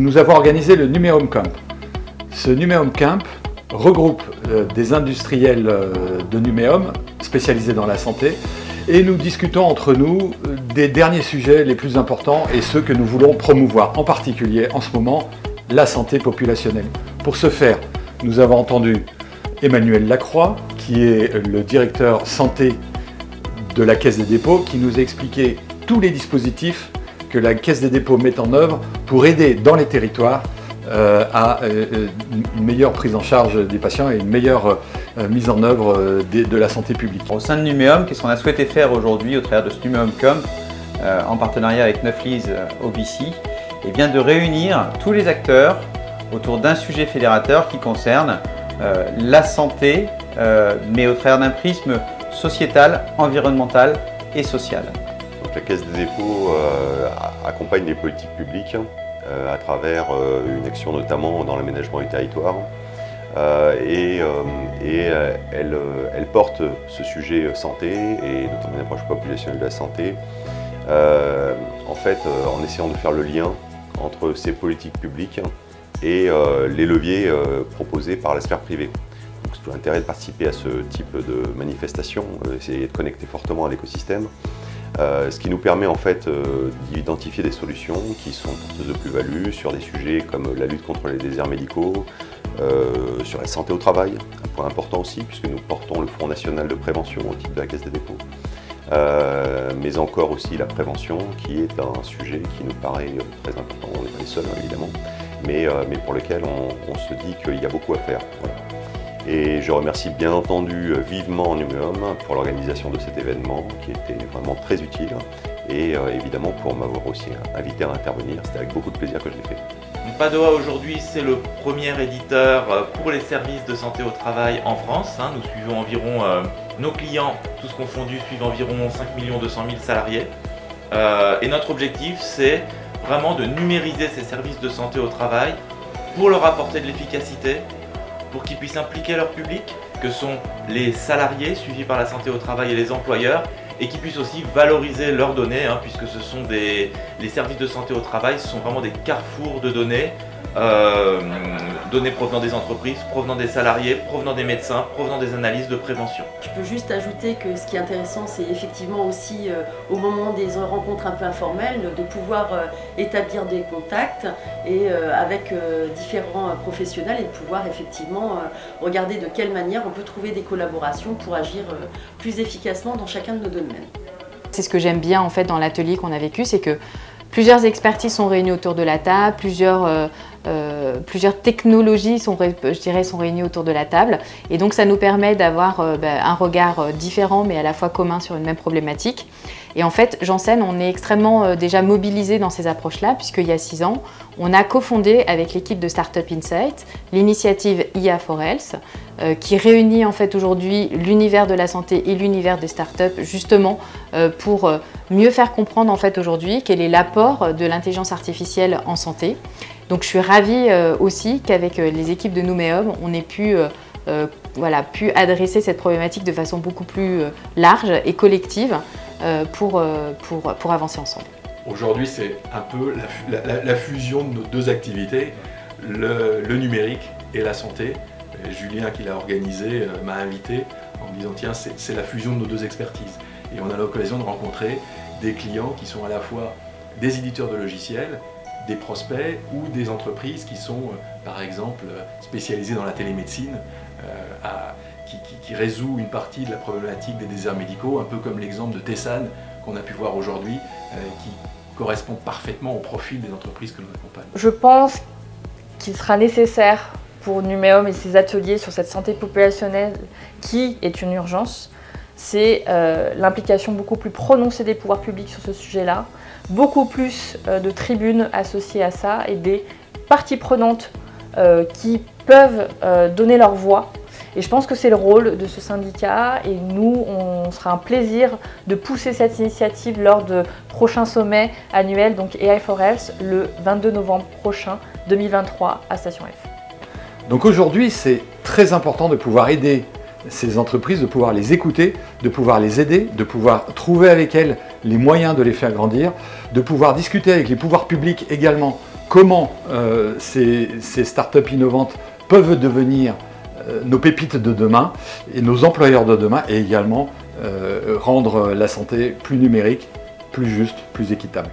nous avons organisé le Numéum Camp. Ce Numéum Camp regroupe des industriels de Numéum spécialisés dans la santé et nous discutons entre nous des derniers sujets les plus importants et ceux que nous voulons promouvoir, en particulier en ce moment, la santé populationnelle. Pour ce faire, nous avons entendu Emmanuel Lacroix, qui est le directeur santé de la Caisse des dépôts, qui nous a expliqué tous les dispositifs que la Caisse des dépôts met en œuvre pour aider dans les territoires à une meilleure prise en charge des patients et une meilleure mise en œuvre de la santé publique. Au sein de Numéum, qu'est-ce qu'on a souhaité faire aujourd'hui au travers de ce Numéum Camp en partenariat avec Neuflis OBC, et bien de réunir tous les acteurs autour d'un sujet fédérateur qui concerne la santé, mais au travers d'un prisme sociétal, environnemental et social. Donc, la Caisse des dépôts accompagne les politiques publiques à travers une action notamment dans l'aménagement du territoire elle porte ce sujet santé et notamment une approche populationnelle de la santé en essayant de faire le lien entre ces politiques publiques et les leviers proposés par la sphère privée. Donc c'est tout l'intérêt de participer à ce type de manifestation, essayer de connecter fortement à l'écosystème. Ce qui nous permet en fait d'identifier des solutions qui sont porteuses de plus-value sur des sujets comme la lutte contre les déserts médicaux, sur la santé au travail, un point important aussi puisque nous portons le Fonds national de prévention au titre de la Caisse des dépôts, mais encore aussi la prévention qui est un sujet qui nous paraît très important. On n'est pas les seuls évidemment, mais pour lequel on se dit qu'il y a beaucoup à faire. Voilà. Et je remercie bien entendu vivement Numéum pour l'organisation de cet événement qui était vraiment très utile et évidemment pour m'avoir aussi invité à intervenir. C'était avec beaucoup de plaisir que je l'ai fait. Padoa aujourd'hui c'est le premier éditeur pour les services de santé au travail en France. Nous suivons environ, nos clients, tous confondus, suivent environ 5 200 000 salariés. Et notre objectif c'est vraiment de numériser ces services de santé au travail pour leur apporter de l'efficacité, pour qu'ils puissent impliquer leur public, que sont les salariés suivis par la santé au travail et les employeurs, et qui puissent aussi valoriser leurs données, puisque ce sont les services de santé au travail, ce sont vraiment des carrefours de données, données provenant des entreprises, provenant des salariés, provenant des médecins, provenant des analyses de prévention. Je peux juste ajouter que ce qui est intéressant, c'est effectivement aussi au moment des rencontres un peu informelles, de pouvoir établir des contacts et avec différents professionnels et de pouvoir effectivement regarder de quelle manière on peut trouver des collaborations pour agir plus efficacement dans chacun de nos domaines. C'est ce que j'aime bien en fait dans l'atelier qu'on a vécu, c'est que plusieurs expertises sont réunies autour de la table, plusieurs technologies sont réunies autour de la table, et donc ça nous permet d'avoir un regard différent mais à la fois commun sur une même problématique. Et en fait, Janssen, on est extrêmement déjà mobilisé dans ces approches-là, puisqu'il y a 6 ans, on a cofondé avec l'équipe de Startup Insight l'initiative IA for Health, qui réunit en fait aujourd'hui l'univers de la santé et l'univers des startups, justement pour mieux faire comprendre en fait aujourd'hui quel est l'apport de l'intelligence artificielle en santé. Donc je suis ravie aussi qu'avec les équipes de Numéum, on ait pu adresser cette problématique de façon beaucoup plus large et collective pour avancer ensemble. Aujourd'hui, c'est un peu la fusion de nos deux activités, le numérique et la santé. Et Julien, qui l'a organisé, m'a invité en me disant tiens, c'est la fusion de nos deux expertises. Et on a l'occasion de rencontrer des clients qui sont à la fois des éditeurs de logiciels, des prospects ou des entreprises qui sont par exemple spécialisées dans la télémédecine, qui résout une partie de la problématique des déserts médicaux, un peu comme l'exemple de Tessan qu'on a pu voir aujourd'hui, qui correspond parfaitement au profil des entreprises que nous accompagnons. Je pense qu'il sera nécessaire pour Numéum et ses ateliers sur cette santé populationnelle qui est une urgence, c'est l'implication beaucoup plus prononcée des pouvoirs publics sur ce sujet-là, beaucoup plus de tribunes associées à ça et des parties prenantes qui peuvent donner leur voix. Et je pense que c'est le rôle de ce syndicat et nous, on sera un plaisir de pousser cette initiative lors de prochains sommets annuels, donc AI for Health, le 22 novembre prochain, 2023, à Station F. Donc aujourd'hui, c'est très important de pouvoir aider ces entreprises, de pouvoir les écouter, de pouvoir les aider, de pouvoir trouver avec elles les moyens de les faire grandir, de pouvoir discuter avec les pouvoirs publics également comment ces startups innovantes peuvent devenir nos pépites de demain et nos employeurs de demain, et également rendre la santé plus numérique, plus juste, plus équitable.